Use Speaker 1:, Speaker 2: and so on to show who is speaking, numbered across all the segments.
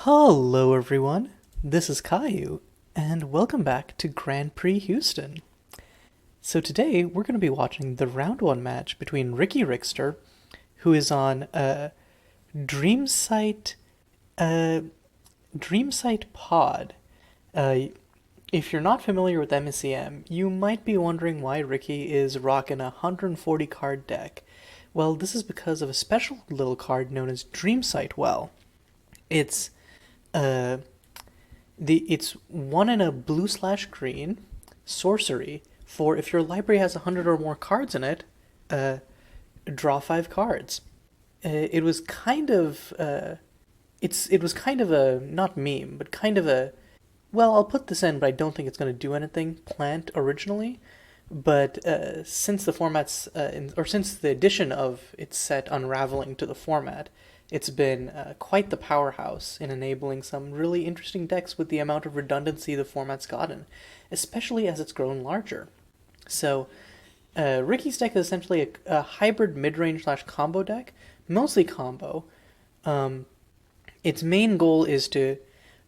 Speaker 1: Hello everyone, this is Caillou, and welcome back to Grand Prix Houston. So today we're going to be watching the round 1 match between RickyRister, who is on Dreamsight, uh, Dreamsight Pod. Uh, if you're not familiar with MSEM, you might be wondering why Ricky is rocking a 140 card deck. Well, this is because of a special little card known as Dreamsight Well. It's uh, it's 1 and a blue/green sorcery for if your library has 100 or more cards in it, draw 5 cards. It was kind of it was kind of a not meme, but kind of a well, I'll put this in, but I don't think it's going to do anything plant originally. But since the format's since the addition of its set Unraveling to the format, it's been quite the powerhouse in enabling some really interesting decks with the amount of redundancy the format's gotten, especially as it's grown larger. So, Ricky's deck is essentially a hybrid mid-range/combo deck, mostly combo. Its main goal is to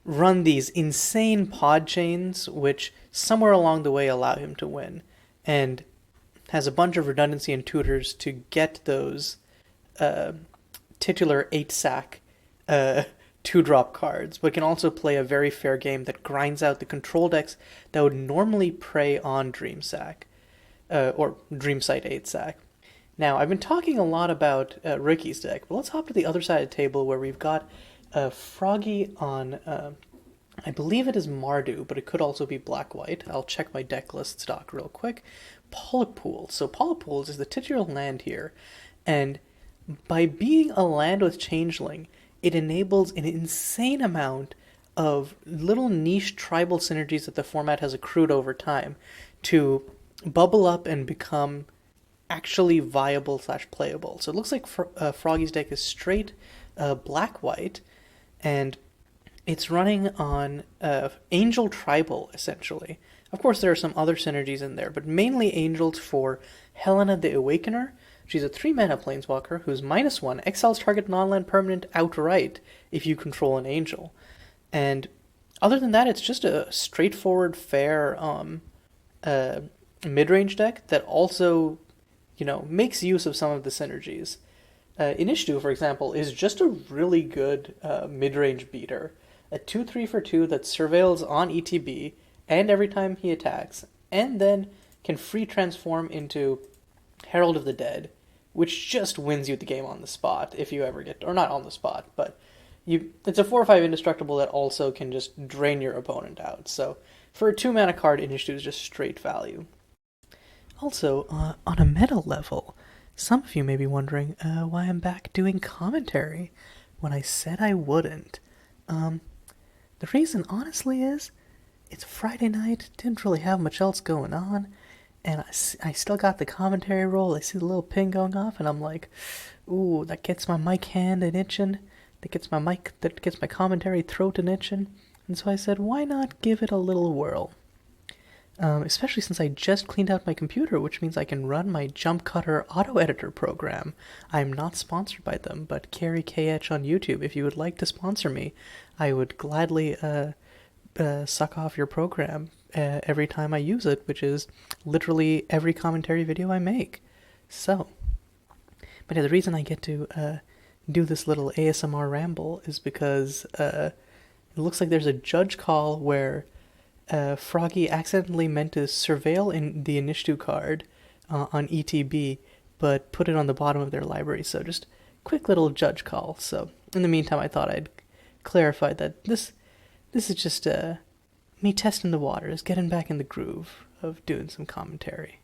Speaker 1: run these insane pod chains, which somewhere along the way allow him to win, and has a bunch of redundancy and tutors to get those titular 8-sack 2-drop cards, but can also play a very fair game that grinds out the control decks that would normally prey on Dreamsack, or Dreamsight 8-sack. Now, I've been talking a lot about Ricky's deck, but let's hop to the other side of the table where we've got Froggy on, I believe it is Mardu, but it could also be Black-White. I'll check my deck list stock real quick. Polypool. So Polypools is the titular land here, and by being a land with Changeling, it enables an insane amount of little niche tribal synergies that the format has accrued over time to bubble up and become actually viable/playable. So it looks like Froggy's deck is straight Black-White, and it's running on Angel Tribal, essentially. Of course, there are some other synergies in there, but mainly Angels for Helena the Awakener. She's a 3-mana planeswalker who's -1, exiles target non-land permanent outright if you control an angel. And other than that, it's just a straightforward, fair mid-range deck that also, makes use of some of the synergies. Inishtu, for example, is just a really good mid-range beater. A 2/3 for 2 that surveils on ETB and every time he attacks, and then can free transform into Herald of the Dead, which just wins you the game on the spot if you ever get, or not on the spot, but it's a 4/5 indestructible that also can just drain your opponent out. So for a 2-mana card, Inishtu is just straight value. Also, on a meta level, some of you may be wondering why I'm back doing commentary when I said I wouldn't. The reason, honestly, is it's Friday night, didn't really have much else going on, and I still got the commentary roll. I see the little ping going off, and I'm like, ooh, that gets my mic hand an itching, that gets my commentary throat an itching, and so I said, why not give it a little whirl? Especially since I just cleaned out my computer, which means I can run my Jump Cutter auto editor program. I'm not sponsored by them, but Carrie KH on YouTube, if you would like to sponsor me, I would gladly suck off your program every time I use it, which is literally every commentary video I make. So, but yeah, the reason I get to do this little ASMR ramble is because it looks like there's a judge call where Froggy accidentally meant to surveil in the Inishtu card on ETB, but put it on the bottom of their library. So just quick little judge call. So in the meantime, I thought I'd clarify that this is just me testing the waters, getting back in the groove of doing some commentary.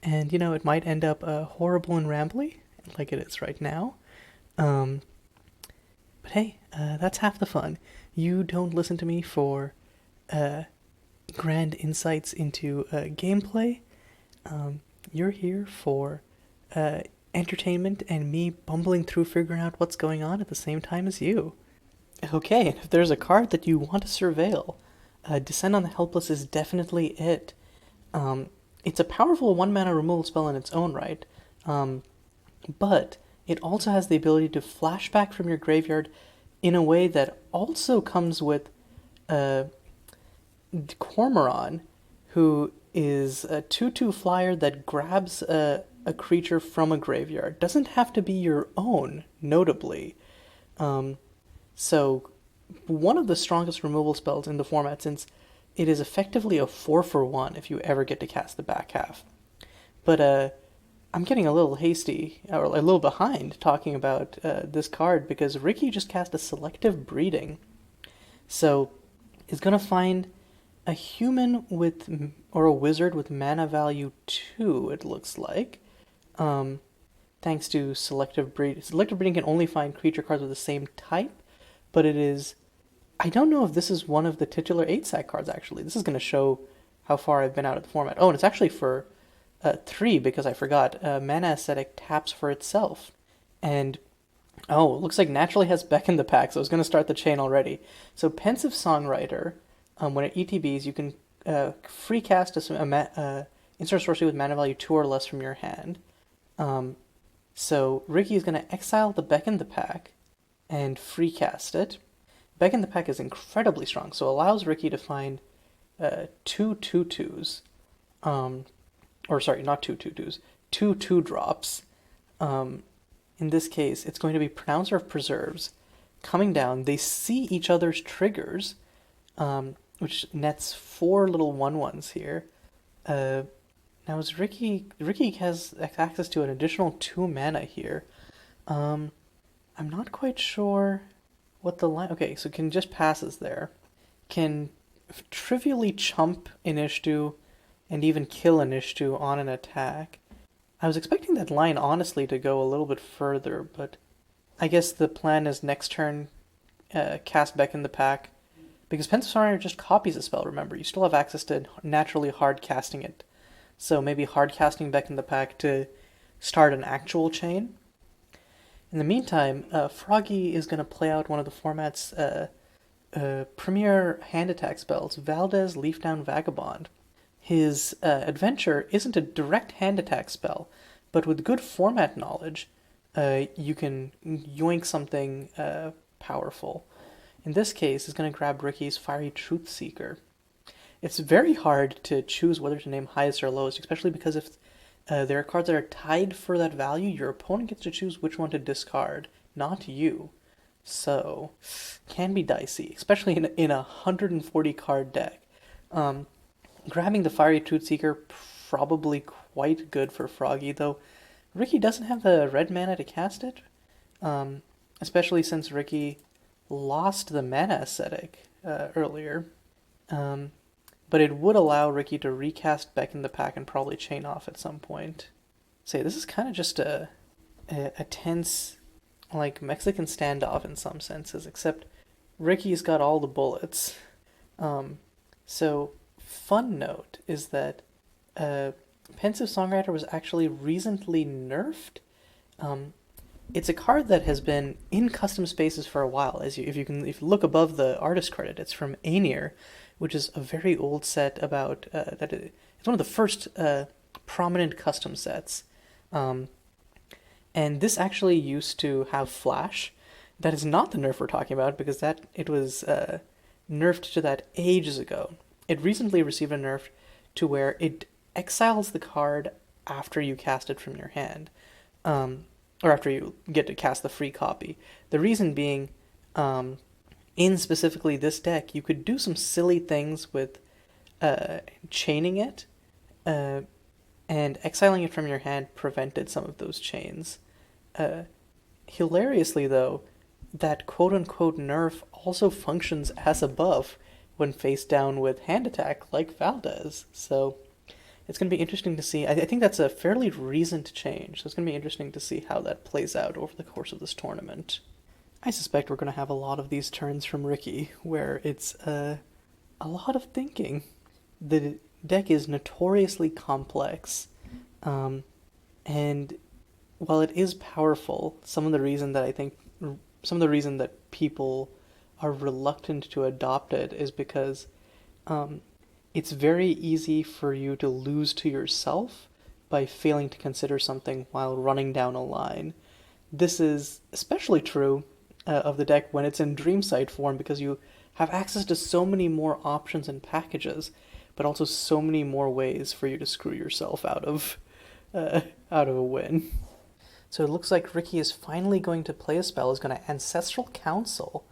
Speaker 1: And, it might end up horrible and rambly, like it is right now. But hey, that's half the fun. You don't listen to me for grand insights into gameplay. You're here for entertainment and me bumbling through figuring out what's going on at the same time as you. Okay, if there's a card that you want to surveil, Descend on the Helpless is definitely it. It's a powerful 1-mana removal spell in its own right, but it also has the ability to flashback from your graveyard in a way that also comes with uh, Cormoran, who is a 2/2 flyer that grabs a creature from a graveyard. Doesn't have to be your own, notably. Um, so, one of the strongest removal spells in the format, since it is effectively a 4 for 1 if you ever get to cast the back half. But I'm getting a little hasty, or a little behind, talking about this card because Ricky just cast a Selective Breeding. So, is going to find a human with, or a wizard with mana value 2, it looks like. Um, Thanks to Selective Breeding. Selective Breeding can only find creature cards with the same type, but it is. I don't know if this is one of the titular 8-sack cards, actually. This is going to show how far I've been out of the format. Oh, and it's actually for 3, because I forgot. Mana Ascetic taps for itself. And, oh, it looks like naturally has Beck in the pack, so I was going to start the chain already. So, Pensive Songwriter, when it ETBs, you can free cast instant sorcery with mana value 2 or less from your hand. So Ricky is going to exile the Beck in the Pack and free cast it. Beck in the Pack is incredibly strong, so allows Ricky to find 2/2/2s. Or sorry, not 2/2/2s, 2/2 drops. In this case, it's going to be Pronouncer of Preserves. Coming down, they see each other's triggers, which nets 4 little 1/1s here. Now is Ricky has access to an additional 2 mana here. I'm not quite sure what the line. Okay, so can just passes there. Can trivially chump Inishtu and even kill Inishtu on an attack. I was expecting that line honestly to go a little bit further, but I guess the plan is next turn cast Beck in the Pack. Because Pensive Songwriter just copies a spell, remember. You still have access to naturally hard casting it. So maybe hard casting Beck in the Pack to start an actual chain. In the meantime, Froggy is going to play out one of the format's premier hand attack spells, Valdez Leafdown Vagabond. His adventure isn't a direct hand attack spell, but with good format knowledge, you can yoink something powerful. In this case, it's going to grab Ricky's Fiery Truthseeker. It's very hard to choose whether to name highest or lowest, especially because if there are cards that are tied for that value, your opponent gets to choose which one to discard, not you. So, can be dicey, especially in a 140 card deck. Grabbing the Fiery Truthseeker, probably quite good for Froggy, though Ricky doesn't have the red mana to cast it, especially since Ricky lost the Mana Ascetic earlier. But it would allow Ricky to recast Beck in the Pack and probably chain off at some point. Say, this is kind of just a tense, like, Mexican standoff in some senses, except Ricky's got all the bullets. So, fun note is that Pensive Songwriter was actually recently nerfed. It's a card that has been in custom spaces for a while. If you look above the artist credit, it's from Aenir, which is a very old set about it's one of the first prominent custom sets. And this actually used to have flash. That is not the nerf we're talking about, because it was nerfed to that ages ago. It recently received a nerf to where it exiles the card after you cast it from your hand, or after you get to cast the free copy. The reason being, in specifically this deck, you could do some silly things with chaining it, and exiling it from your hand prevented some of those chains. Hilariously, though, that quote-unquote nerf also functions as a buff when face down with hand attack like Valdez. So it's going to be interesting to see. I think that's a fairly recent change, so it's going to be interesting to see how that plays out over the course of this tournament. I suspect we're going to have a lot of these turns from Ricky, where it's a lot of thinking. The deck is notoriously complex, and while it is powerful, some of the reason that people are reluctant to adopt it is because it's very easy for you to lose to yourself by failing to consider something while running down a line. This is especially true of the deck when it's in Dreamsight form, because you have access to so many more options and packages, but also so many more ways for you to screw yourself out of a win. So it looks like Ricky is finally going to play a spell. Is going to Ancestral Council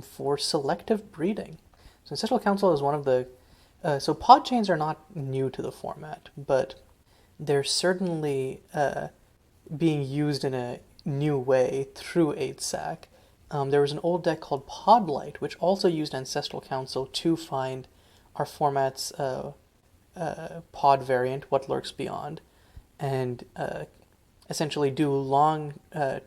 Speaker 1: for selective breeding. So Ancestral Council is one of the so pod chains are not new to the format, but they're certainly being used in a new way through 8-Sack. There was an old deck called Podlight, which also used Ancestral Council to find our format's pod variant, What Lurks Beyond, and essentially do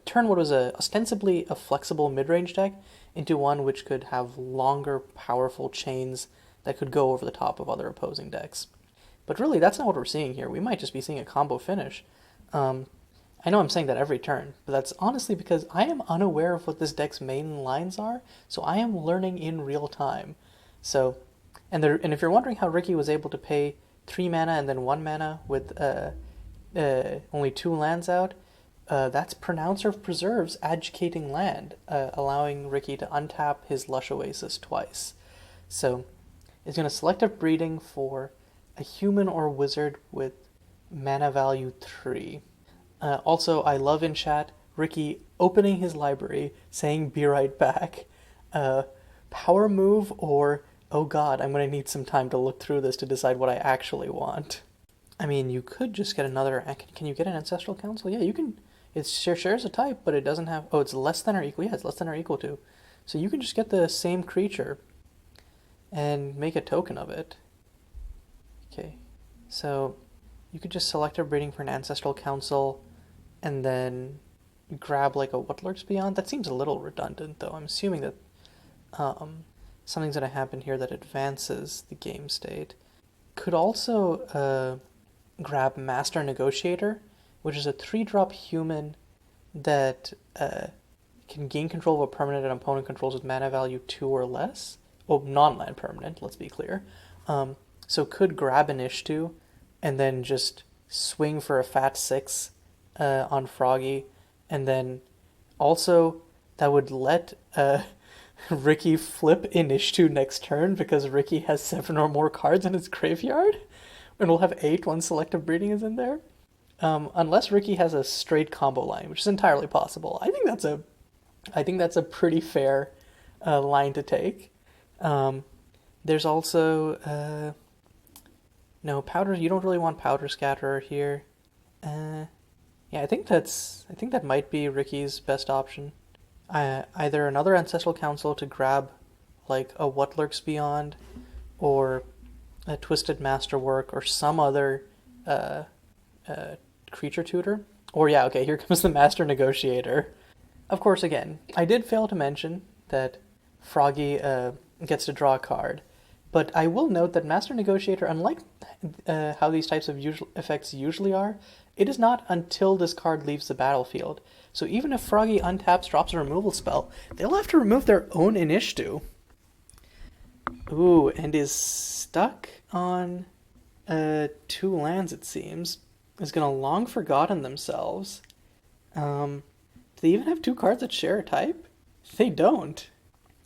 Speaker 1: turn what was ostensibly a flexible mid-range deck into one which could have longer, powerful chains that could go over the top of other opposing decks. But really, that's not what we're seeing here. We might just be seeing a combo finish. I know I'm saying that every turn, but that's honestly because I am unaware of what this deck's main lines are, so I am learning in real time. So, and if you're wondering how Ricky was able to pay 3 mana and then 1 mana with only 2 lands out, that's Pronouncer of Preserves Adjudicating Land, allowing Ricky to untap his Lush Oasis twice. So, it's going to Selective Breeding for a human or wizard with mana value 3. Also, I love in chat Ricky opening his library, saying "Be right back." Power move or, oh god, I'm going to need some time to look through this to decide what I actually want. I mean, you could just get another... Can you get an Ancestral Council? Yeah, you can. It shares a type, but it doesn't have... Oh, it's less than or equal. Yeah, it's less than or equal to. So you can just get the same creature and make a token of it. Okay, so you could just select a breeding for an Ancestral Council and then grab like a What Lurks Beyond. That seems a little redundant, though. I'm assuming that something's going to happen here that advances the game state. Could also grab Master Negotiator, which is a 3-drop human that can gain control of a permanent an opponent controls with mana value 2 or less. Oh, non-land permanent, let's be clear. So could grab an Ishtu and then just swing for a fat 6 on Froggy, and then also that would let Ricky flip in Ishtu next turn because Ricky has 7 or more cards in his graveyard, and we'll have 8 once Selective Breeding is in there. Unless Ricky has a straight combo line, which is entirely possible. I think that's a pretty fair line to take. There's also no powder. You don't really want Powder Scatterer here. Yeah, I think that might be Ricky's best option. Either another Ancestral Council to grab like a What Lurks Beyond, or a Twisted Masterwork, or some other creature tutor. Or yeah, okay, here comes the Master Negotiator. Of course, again, I did fail to mention that Froggy gets to draw a card, but I will note that Master Negotiator, unlike how these types of effects usually are, it is not until this card leaves the battlefield. So even if Froggy untaps, drops a removal spell, they'll have to remove their own Inishtu. Ooh, and is stuck on 2 lands, it seems. Is going to Long Forgotten themselves. Do they even have 2 cards that share a type? They don't.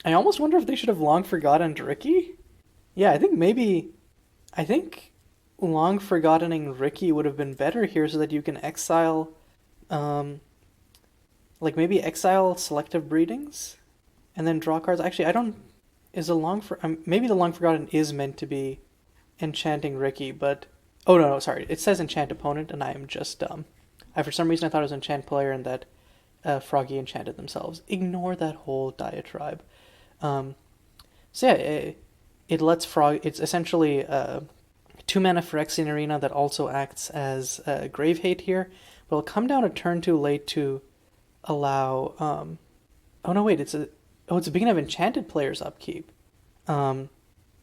Speaker 1: I almost wonder if they should have Long Forgotten Ricky. Yeah, I think Long Forgottening Ricky would have been better here so that you can exile, like maybe exile Selective Breedings and then draw cards. Actually, maybe the Long Forgotten is meant to be enchanting Ricky, but, oh no, sorry, it says enchant opponent and I am just dumb. For some reason I thought it was enchant player and that Froggy enchanted themselves. Ignore that whole diatribe. So yeah, it lets it's essentially 2 mana Phyrexian Arena that also acts as Grave Hate here, but it'll come down a turn too late to allow, oh no wait, it's a beginning of Enchanted player's upkeep. So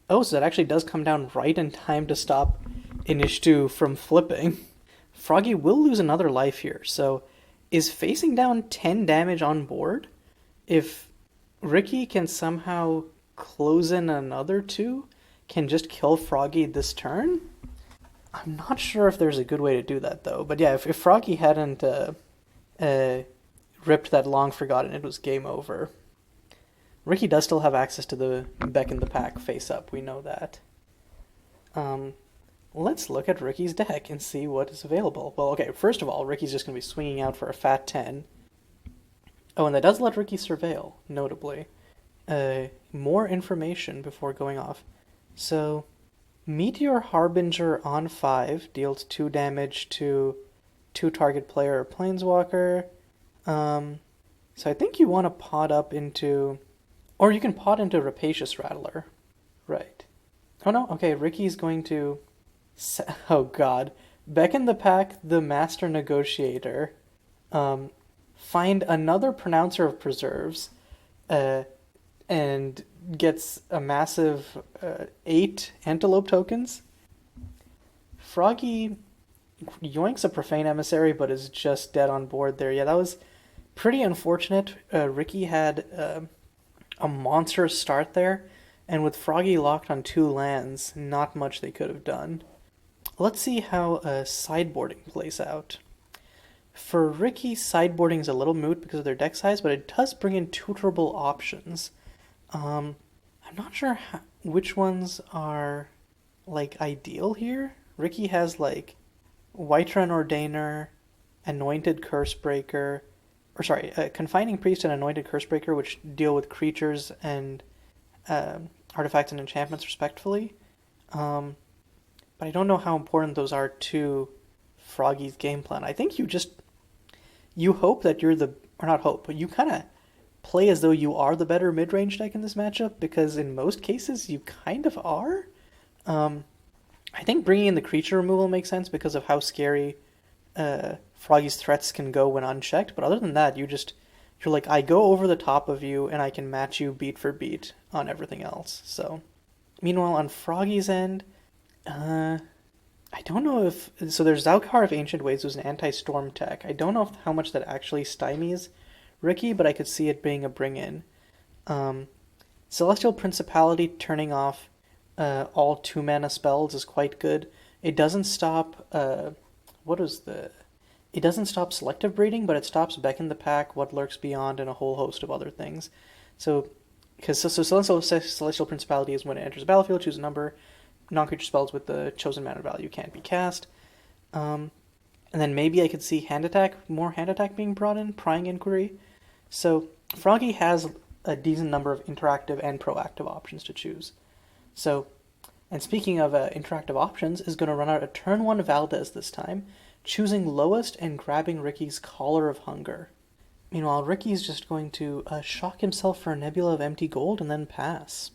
Speaker 1: that actually does come down right in time to stop Inishtu from flipping. Froggy will lose another life here, so is facing down 10 damage on board? If Ricky can somehow close in another 2, can just kill Froggy this turn? I'm not sure if there's a good way to do that, though. But yeah, if Froggy hadn't ripped that long forgotten, it was game over. Ricky does still have access to the Beckon the Pack face up, we know that. Let's look at Ricky's deck and see what is available. Well, okay, first of all, Ricky's just going to be swinging out for a fat 10. Oh, and that does let Ricky surveil, notably. More information before going off. So, Meteor Harbinger on 5 deals 2 damage to 2 target player or planeswalker. So I think you want to pot up into... Or you can pot into Rapacious Rattler. Right. Oh no, okay, Ricky's going to... Oh god. Beckon the Pack, the Master Negotiator. Find another Pronouncer of Preserves. And gets a massive 8 Antelope tokens. Froggy yoinks a Profane Emissary, but is just dead on board there. Yeah, that was pretty unfortunate. Ricky had a monstrous start there, and with Froggy locked on 2 lands, not much they could have done. Let's see how sideboarding plays out. For Ricky, sideboarding is a little moot because of their deck size, but it does bring in tutorable options. I'm not sure which ones are, like, ideal here. Ricky has, like, Whiterun Ordainer, Anointed Cursebreaker, Confining Priest and Anointed Cursebreaker, which deal with creatures and artifacts and enchantments respectively. But I don't know how important those are to Froggy's game plan. I think you hope that you're or not hope, but you kind of play as though you are the better mid-range deck in this matchup, because in most cases you kind of are. I think bringing in the creature removal makes sense because of how scary Froggy's threats can go when unchecked, but other than that, you're like, I go over the top of you and I can match you beat for beat on everything else. So, meanwhile, on Froggy's end, I don't know if... So there's Zalkar of Ancient Ways, who's an anti-storm tech. I don't know how much that actually stymies Ricky, but I could see it being a bring-in. Celestial Principality turning off all 2-mana spells is quite good. It doesn't stop... It doesn't stop Selective Breeding, but it stops Beckon the Pack, What Lurks Beyond, and a whole host of other things. So Celestial Principality is when it enters the battlefield, choose a number. Non-creature spells with the chosen mana value can't be cast. And then maybe I could see more hand attack being brought in, Prying Inquiry. So Froggy has a decent number of interactive and proactive options to choose. So, and speaking of interactive options, is going to run out a turn 1 Valdez this time, choosing lowest and grabbing Ricky's Collar of Hunger. Meanwhile, Ricky's just going to shock himself for a Nebula of Empty Gold and then pass.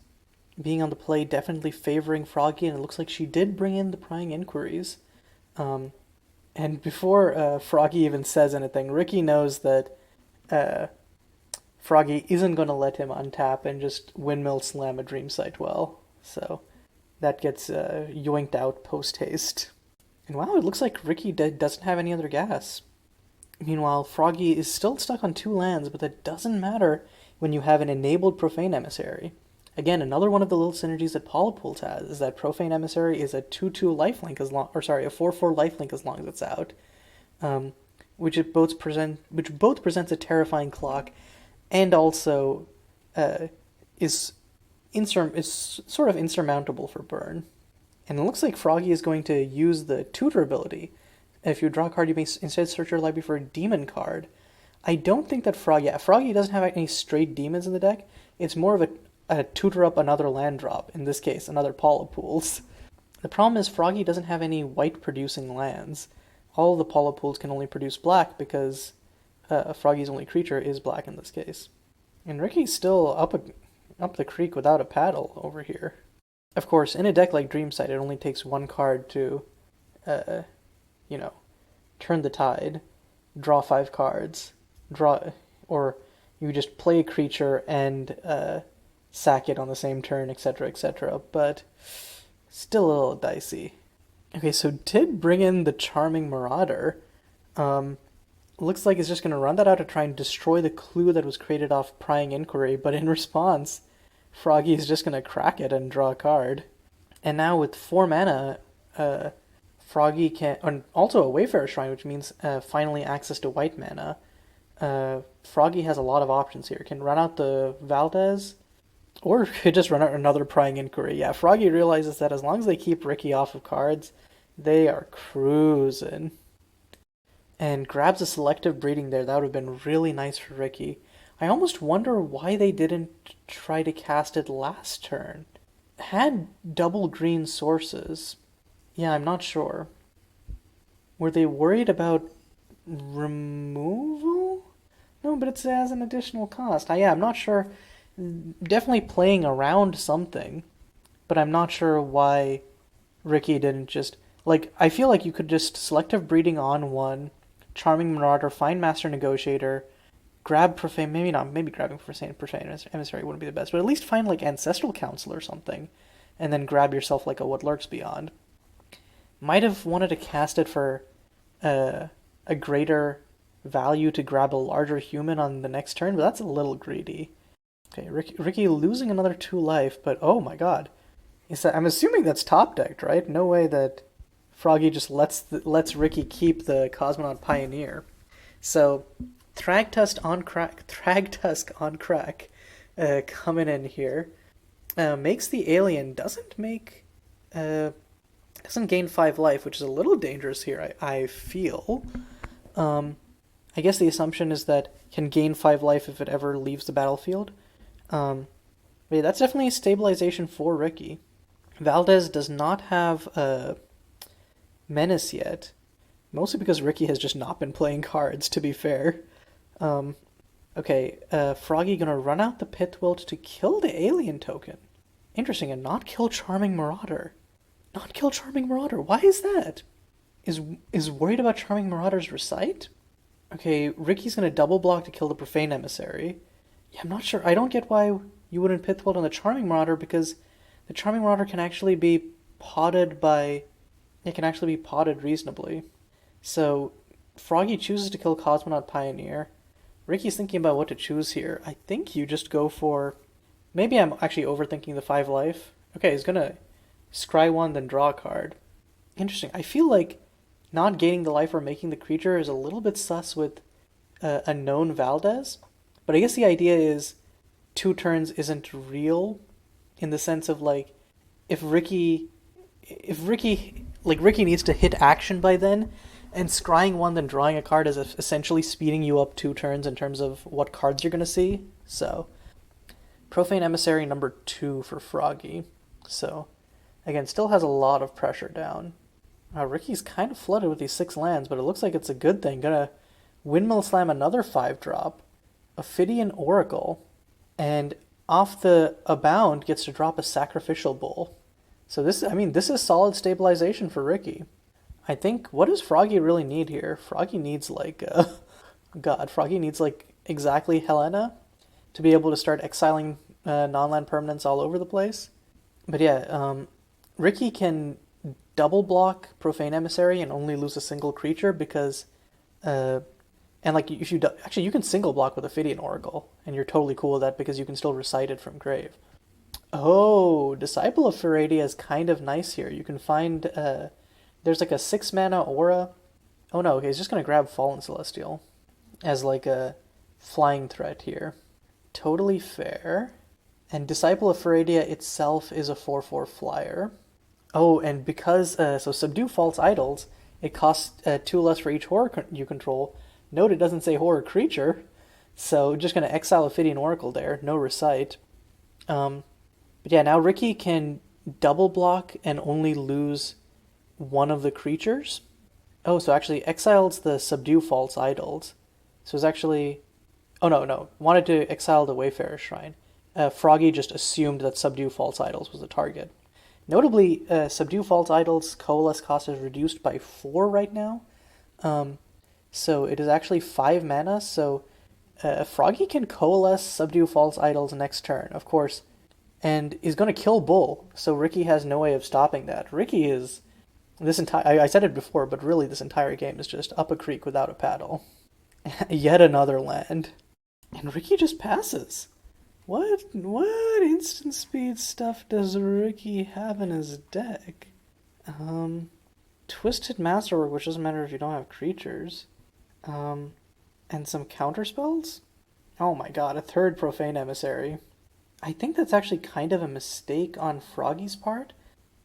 Speaker 1: Being on the play, definitely favoring Froggy, and it looks like she did bring in the Prying Inquiries. And before Froggy even says anything, Ricky knows that Froggy isn't going to let him untap and just windmill slam a Dreamsight well. So that gets yoinked out post-haste. And wow, it looks like Ricky doesn't have any other gas. Meanwhile, Froggy is still stuck on 2 lands, but that doesn't matter when you have an enabled Profane Emissary. Again, another one of the little synergies that Polypools has is that Profane Emissary is a 2/2 lifelink a 4/4 lifelink as long as it's out. Which both presents a terrifying clock, and also is sort of insurmountable for burn. And it looks like Froggy is going to use the tutor ability. If you draw a card, you may instead search your library for a demon card. I don't think that Froggy doesn't have any straight demons in the deck. It's more of a tutor up another land drop, in this case, another Polypools. The problem is Froggy doesn't have any white producing lands. All the Polypools can only produce black because Froggy's only creature is black in this case. And Ricky's still up the creek without a paddle over here. Of course, in a deck like Dreamsight, it only takes 1 card to, turn the tide, draw 5 cards, or you just play a creature and sack it on the same turn, etc., etc., but still a little dicey. Okay, so did bring in the Charming Marauder. Looks like it's just going to run that out to try and destroy the clue that was created off Prying Inquiry, but in response, Froggy is just going to crack it and draw a card. And now with 4 mana, Froggy can... And also a Wayfarer Shrine, which means finally access to white mana. Froggy has a lot of options here. Can run out the Valdez, or could just run out another prying inquiry. Yeah, Froggy realizes that as long as they keep Ricky off of cards, they are cruising. And grabs a selective breeding there. That would have been really nice for Ricky. I almost wonder why they didn't try to cast it last turn. Had double green sources. Yeah, I'm not sure. Were they worried about removal? No, but it has an additional cost. Yeah, I'm not sure. Definitely playing around something, but I'm not sure why Ricky didn't just like. I feel like you could just selective breeding on one, Charming Marauder, find Master Negotiator, grab Profane. Maybe not. Maybe grabbing Profane Emissary wouldn't be the best, but at least find like Ancestral Council or something, and then grab yourself like a What Lurks Beyond. Might have wanted to cast it for a greater value to grab a larger human on the next turn, but that's a little greedy. Okay, Ricky losing another 2 life, but oh my god. I'm assuming that's top decked, right? No way that Froggy just lets Ricky keep the Cosmonaut Pioneer. So, Thragtusk on crack, coming in here, makes the alien, doesn't gain 5 life, which is a little dangerous here, I feel. I guess the assumption is that can gain 5 life if it ever leaves the battlefield. But yeah, that's definitely a stabilization for Ricky. Valdez does not have a menace yet, mostly because Ricky has just not been playing cards, to be fair. Okay, Froggy gonna run out the Pitwilt to kill the alien token. Interesting, and not kill Charming Marauder. Not kill Charming Marauder. Why is that? Is worried about Charming Marauder's Recite? Okay, Ricky's gonna double block to kill the Profane Emissary. Yeah, I'm not sure. I don't get why you wouldn't Pitwilt on the Charming Marauder, because the Charming Marauder can actually be potted reasonably. So, Froggy chooses to kill Cosmonaut Pioneer. Ricky's thinking about what to choose here. I think you just go for... Maybe I'm actually overthinking the 5 life. Okay, he's gonna scry 1, then draw a card. Interesting. I feel like not gaining the life or making the creature is a little bit sus with a known Valdez. But I guess the idea is 2 turns isn't real, in the sense of like, if Ricky needs to hit action by then, and scrying 1 then drawing a card is essentially speeding you up 2 turns in terms of what cards you're gonna see. So, Profane Emissary number 2 for Froggy. So, again, still has a lot of pressure down. Ricky's kind of flooded with these 6 lands, but it looks like it's a good thing. Gonna Windmill Slam another 5-drop, Ophidian Oracle, and off the Abound gets to drop a Sacrificial Bull. So this is solid stabilization for Ricky. I think, what does Froggy really need here? Froggy needs Froggy needs exactly Helena to be able to start exiling non-land permanents all over the place. But yeah, Ricky can double block Profane Emissary and only lose a single creature because, if you can single block with Ophidian Oracle, and you're totally cool with that because you can still recite it from grave. Oh, Disciple of Faradia is kind of nice here. You can find, there's like a 6-mana aura. Oh no, okay, he's just gonna grab Fallen Celestial as like a flying threat here. Totally fair. And Disciple of Faradia itself is a 4/4 flyer. Oh, and because, so Subdue False Idols, it costs 2 less for each horror you control. Note it doesn't say horror creature, so just going to exile Ophidian Oracle there, no recite. But yeah, now Ricky can double block and only lose one of the creatures. Oh, so actually exiles the Subdue False Idols. So it's actually... Oh, no. Wanted to exile the Wayfarer Shrine. Froggy just assumed that Subdue False Idols was the target. Notably, Subdue False Idols' Coalesce cost is reduced by 4 right now. So it is actually 5 mana, so Froggy can Coalesce Subdue False Idols next turn, of course, and is going to kill Bull, so Ricky has no way of stopping that. Ricky is... I said it before, but really this entire game is just up a creek without a paddle. Yet another land. And Ricky just passes. What instant speed stuff does Ricky have in his deck? Twisted Masterwork, which doesn't matter if you don't have creatures. And some counterspells? Oh my god, a third Profane Emissary. I think that's actually kind of a mistake on Froggy's part.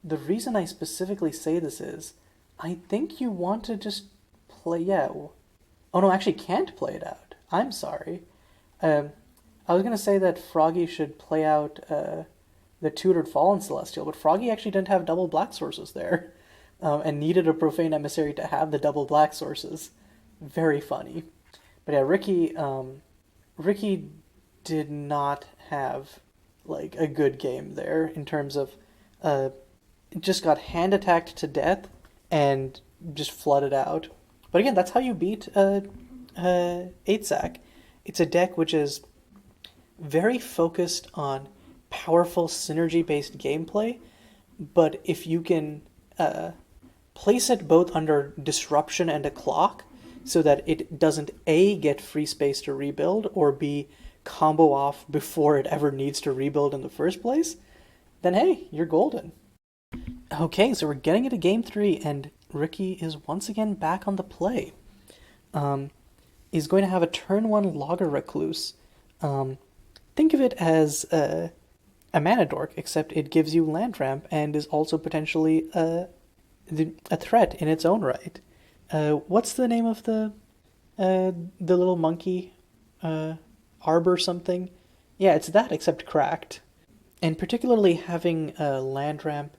Speaker 1: The reason I specifically say this is, I think you want to just play, yeah. Oh no, actually can't play it out. I'm sorry. Um, I was gonna say that Froggy should play out the tutored Fallen Celestial, but Froggy actually didn't have double black sources there, and needed a Profane Emissary to have the double black sources. Very funny. But yeah, Ricky did not have like a good game there in terms of uh, just got hand attacked to death and just flooded out. But again, that's how you beat 8-sack. It's a deck which is very focused on powerful synergy based gameplay, but if you can place it both under disruption and a clock so that it doesn't A, get free space to rebuild, or B, combo off before it ever needs to rebuild in the first place, then hey, you're golden. Okay, so we're getting into game 3, and Ricky is once again back on the play. He's going to have a turn 1 Logger Recluse. Think of it as a mana dork, except it gives you land ramp and is also potentially a threat in its own right. What's the name of the little monkey? Arbor something? Yeah, it's that, except cracked. And particularly having a land ramp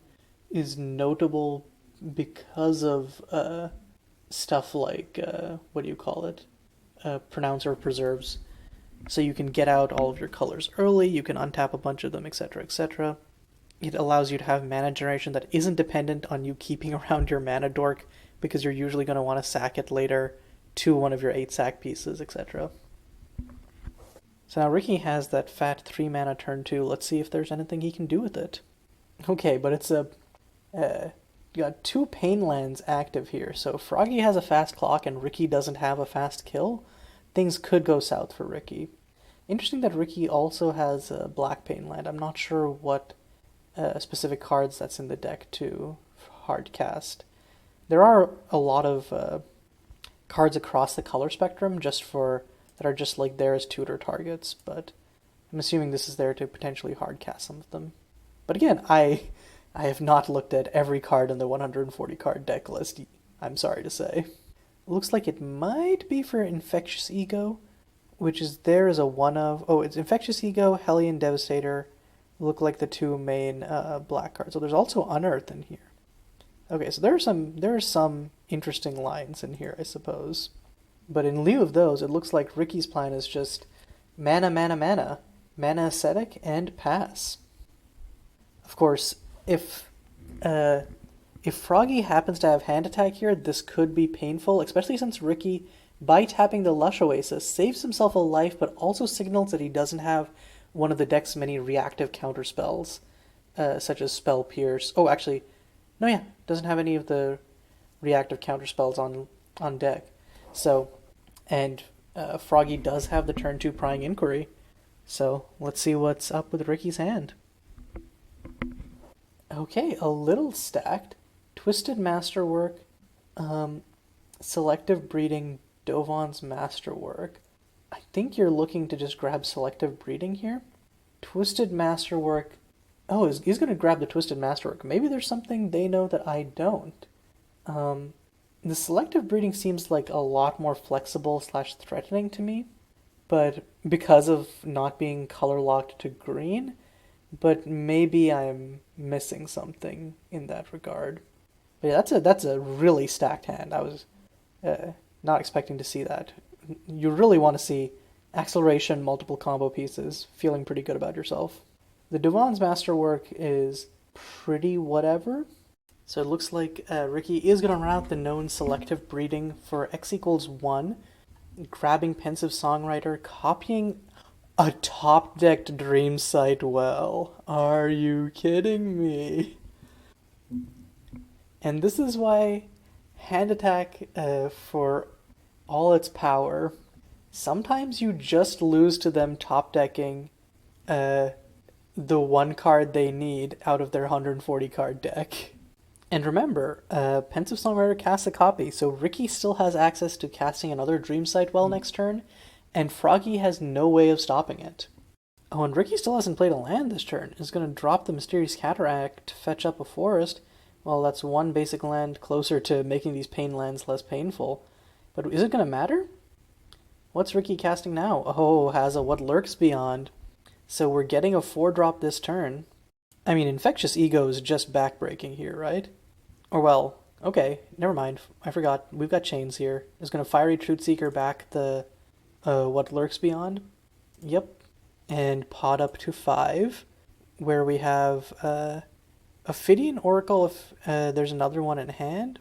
Speaker 1: is notable because of stuff like, what do you call it? Pronouncer preserves. So you can get out all of your colors early, you can untap a bunch of them, etc., etc. It allows you to have mana generation that isn't dependent on you keeping around your mana dork, because you're usually going to want to sack it later to one of your 8-sack pieces, etc. So now Ricky has that fat 3 mana turn 2. Let's see if there's anything he can do with it. Okay, but it's a... you got 2 pain lands active here, so Froggy has a fast clock and Ricky doesn't have a fast kill. Things could go south for Ricky. Interesting that Ricky also has a black pain land. I'm not sure what specific cards that's in the deck to hard cast. There are a lot of cards across the color spectrum that are just like there as tutor targets, but I'm assuming this is there to potentially hard cast some of them. But again, I have not looked at every card in the 140 card deck list, I'm sorry to say. Looks like it might be for Infectious Ego, which is there as a one of... Oh, it's Infectious Ego, Hellion Devastator, look like the 2 main black cards. So there's also Unearth in here. Okay, so there are some interesting lines in here, I suppose. But in lieu of those, it looks like Ricky's plan is just mana, mana, mana, mana ascetic, and pass. Of course, if Froggy happens to have hand attack here, this could be painful, especially since Ricky, by tapping the Lush Oasis, saves himself a life, but also signals that he doesn't have one of the deck's many reactive counterspells, such as Spell Pierce. Oh, actually, no, yeah, doesn't have any of the reactive counterspells on deck. So, and Froggy does have the turn 2 Prying Inquiry. So, let's see what's up with Ricky's hand. Okay, a little stacked. Twisted Masterwork, Selective Breeding, Dovan's Masterwork. I think you're looking to just grab Selective Breeding here. Twisted Masterwork. Oh, he's going to grab the Twisted Masterwork. Maybe there's something they know that I don't. The Selective Breeding seems like a lot more flexible / threatening to me, but because of not being color locked to green, but maybe I'm missing something in that regard. But yeah, that's a really stacked hand. I was not expecting to see that. You really want to see acceleration, multiple combo pieces, feeling pretty good about yourself. The Dovan's Masterwork is pretty whatever. So it looks like Ricky is going to run out the known Selective Breeding for X equals 1, grabbing Pensive Songwriter, copying a top-decked Dreamsight well. Are you kidding me? And this is why hand attack, for all its power, sometimes you just lose to them top-decking the one card they need out of their 140 card deck. And remember, Pensive Songwriter casts a copy, so Ricky still has access to casting another Dreamsight well next turn, and Froggy has no way of stopping it. Oh, and Ricky still hasn't played a land this turn. He's going to drop the Mysterious Cataract to fetch up a forest. Well, that's one basic land closer to making these pain lands less painful. But is it going to matter? What's Ricky casting now? Oh, has a What Lurks Beyond. So we're getting a 4-drop this turn. I mean, Infectious Ego is just backbreaking here, right? Or well, okay, never mind. I forgot. We've got chains here. It's going to Fiery Truthseeker back the What Lurks Beyond. Yep. And pot up to 5, where we have Ophidian Oracle if there's another one in hand.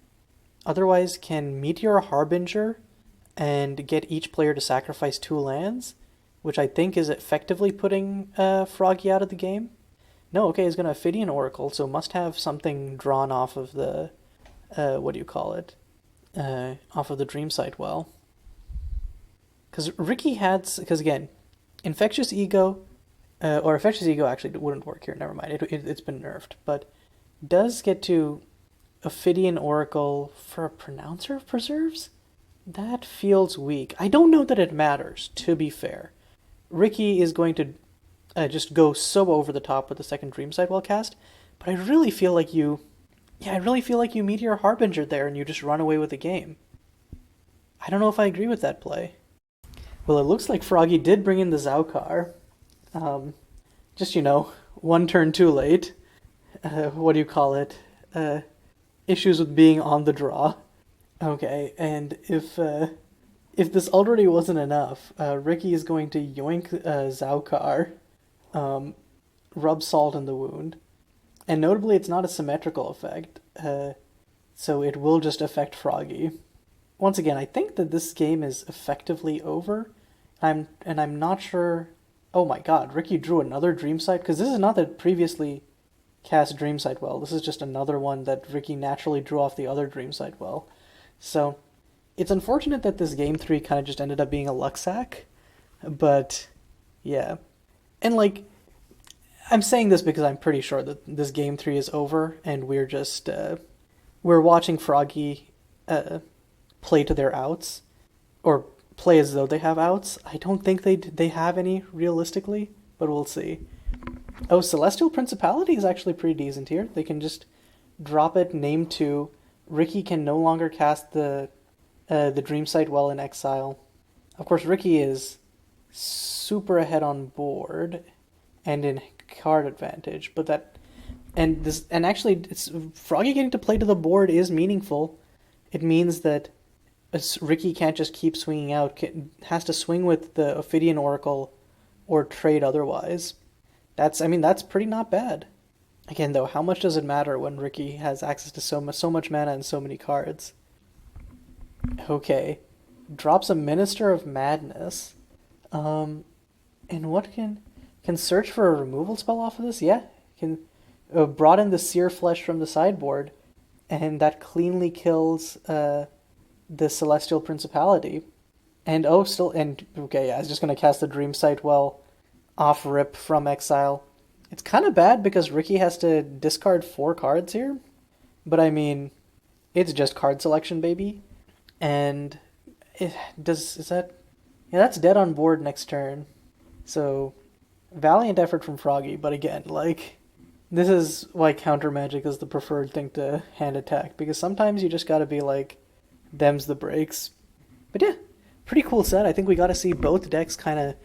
Speaker 1: Otherwise, can Meteor Harbinger and get each player to sacrifice 2 lands, which I think is effectively putting Froggy out of the game. No, okay, he's going to Ophidian Oracle, so must have something drawn off of the, what do you call it? Off of the Dreamsight well. Because Ricky had, because again, Infectious Ego, or Infectious Ego actually wouldn't work here, never mind, it's been nerfed, but does get to Ophidian Oracle for a Pronouncer of Preserves? That feels weak. I don't know that it matters, to be fair. Ricky is going to just go so over the top with the second Dreamsight well cast, but I really feel like you Meteor Harbinger there and you just run away with the game. I don't know if I agree with that play. Well, it looks like Froggy did bring in the Zaukar. Just, one turn too late. What do you call it? Issues with being on the draw. Okay, and if this already wasn't enough, Ricky is going to yoink Zaukar, rub salt in the wound. And notably, it's not a symmetrical effect, so it will just affect Froggy. Once again, I think that this game is effectively over. I'm not sure. Oh my god, Ricky drew another Dreamsight? Because this is not the previously cast Dreamsight well. This is just another one that Ricky naturally drew off the other Dreamsight well. So, it's unfortunate that this game 3 kind of just ended up being a luck sack. But, yeah. And I'm saying this because I'm pretty sure that this game 3 is over, and we're just, we're watching Froggy play to their outs, or play as though they have outs. I don't think they have any, realistically, but we'll see. Oh, Celestial Principality is actually pretty decent here. They can just drop it, name 2. Ricky can no longer cast the Dreamsight well in exile. Of course, Ricky is super ahead on board and in card advantage, but actually, it's Froggy getting to play to the board is meaningful. It means that Ricky can't just keep swinging out, has to swing with the Ophidian Oracle or trade otherwise. That's pretty not bad. Again, though, how much does it matter when Ricky has access to so much mana and so many cards? Okay. Drops a Minister of Madness. And what can search for a removal spell off of this? Yeah. Can brought in the Sear Flesh from the sideboard, and that cleanly kills the Celestial Principality. And okay, yeah, I was just gonna cast the Dreamsight well off rip from exile. It's kind of bad because Ricky has to discard 4 cards here, but I mean, it's just card selection, baby. And that's dead on board next turn. So, valiant effort from Froggy, but again, this is why counter magic is the preferred thing to hand attack, because sometimes you just gotta be like, them's the breaks. But yeah, pretty cool set. I think we got to see both decks kind of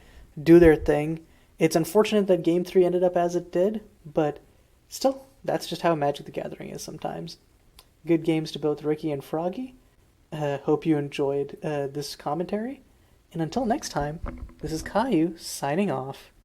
Speaker 1: do their thing. It's unfortunate that Game 3 ended up as it did, but still, that's just how Magic the Gathering is sometimes. Good games to both Ricky and Froggy. Hope you enjoyed this commentary. And until next time, this is Caillou signing off.